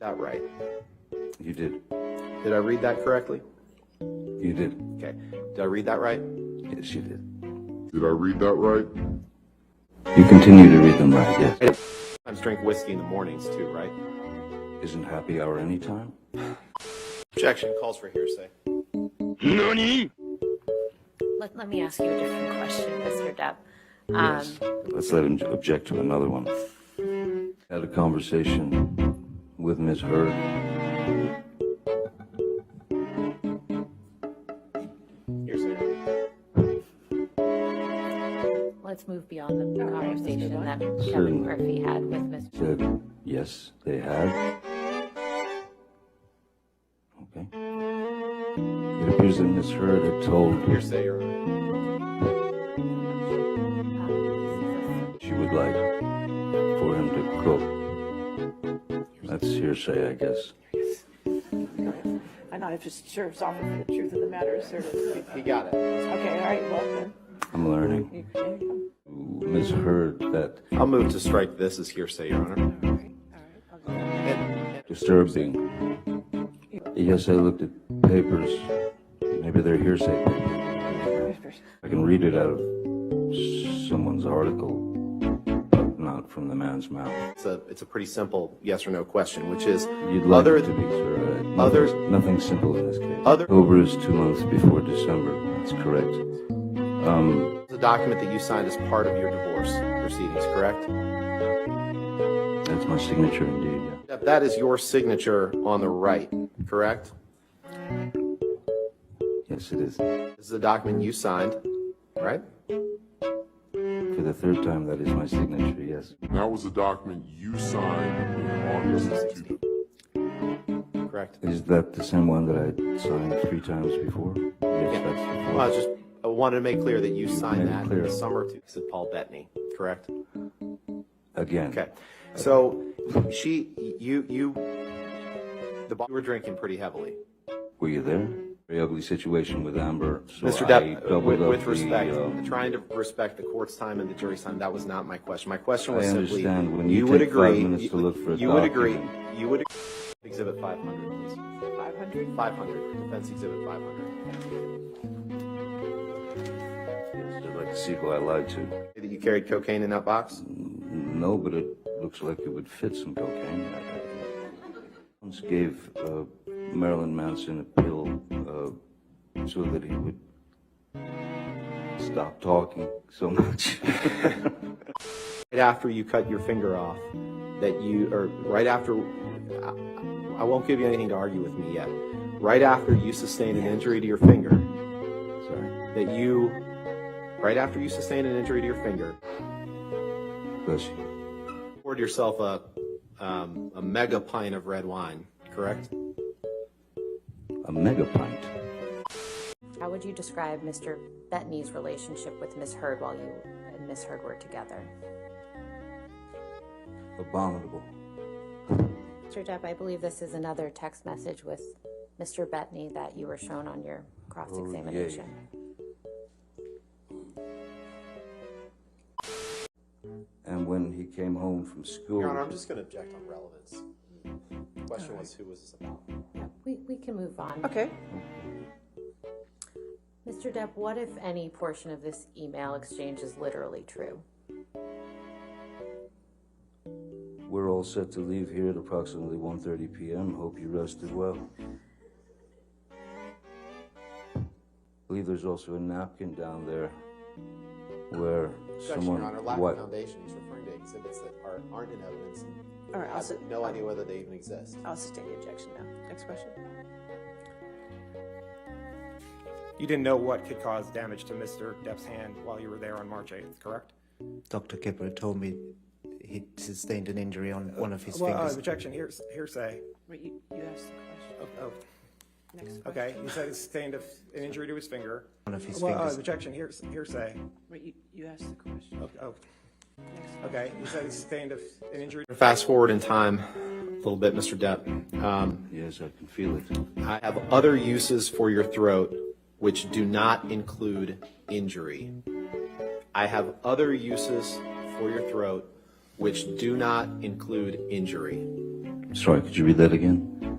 That right? You did. Did I read that correctly? You did. Okay. Did I read that right? Yes, you did. Did I read that right? You continue to read them right, yes. I sometimes drink whiskey in the mornings too, right? Isn't happy hour any time? Objection calls for hearsay. NANI? Let me ask you a different question, Mr. Depp. Yes. Let's let him object to another one. Had a conversation with Ms. Hurd. Hearsay. Let's move beyond the conversation that Kevin Certainly. Murphy had with Mr. Said, yes, they had. Okay. It appears that Ms. Hurd had told Hearsay, Your Honor. she would like for him to cook. That's hearsay, I guess. I'm not just sure it's often for the truth of the matter, sir. He got it. Okay, all right, well then. I'm learning. Ms. Hurd, that I'll move to strike this as hearsay, Your Honor. All right. And disturbing. Yes, I looked at papers. Maybe they're hearsay papers. I can read it out of someone's article, but not from the man's mouth. it's a pretty simple yes or no question, which is You'd like other it to be, sir. others- Nothing simple in this case. Other- October is 2 months before December. That's correct. the document that you signed as part of your divorce proceedings, correct? That's my signature indeed, yeah. That is your signature on the right, correct? Yes, it is. This is a document you signed, right? For the third time, that is my signature, yes. That was a document you signed in August 2000. Correct. Is that the same one that I signed 3 times before? Yes, that's the fourth. I wanted to make clear that you signed Made it that in clear. the summer to said Paul Bettany, correct? Again. Okay. So you were drinking pretty heavily. Were you there? Very ugly situation with Amber. So Mr. I Depp, doubled with up respect, the, trying to respect the court's time and the jury's time, that was not my question. My question was I simply, understand. When you would take 5 agree, minutes to look for a you would agree, document. you would exhibit 500, please. 500? 500, defense exhibit 500. Yes, I'd like to see who I lied to. That you carried cocaine in that box? No, but it looks like it would fit some cocaine. I once gave Marilyn Manson a pill so that he would stop talking so much. Right after you cut your finger off, right after, I won't give you anything to argue with me yet. Right after you sustained an injury to your finger, Sorry. right after you sustained an injury to your finger, Bless you. poured yourself a mega pint of red wine, correct? A mega pint. How would you describe Mr. Bettany's relationship with Ms. Hurd while you and Ms. Hurd were together? Abominable. Mr. Depp, I believe this is another text message with Mr. Bettany that you were shown on your cross-examination. And when he came home from school... Your Honor, I'm just going to object on relevance. The question was, who was this about? Yeah, we can move on. Okay. Mr. Depp, what if any portion of this email exchange is literally true? We're all set to leave here at approximately 1:30 p.m. Hope you rested well. I believe there's also a napkin down there where someone... Your Honor, lack of foundation. He's referring to exhibits that aren't in evidence. All right, I have no idea whether they even exist. I'll sustain the objection now. Next question. You didn't know what could cause damage to Mr. Depp's hand while you were there on March 8th, correct? Dr. Kipper told me he sustained an injury on one of his Well, fingers. objection, hearsay. Wait, you asked the question. Oh, Next question. okay, you said he sustained an injury to his finger. One of his Well, fingers. objection, hearsay. Wait, you asked the question. Oh, Next okay, you said he sustained an injury. Fast forward in time a little bit, Mr. Depp. Yes, I can feel it. I have other uses for your throat which do not include injury. I have other uses for your throat which do not include injury. Sorry, could you read that again?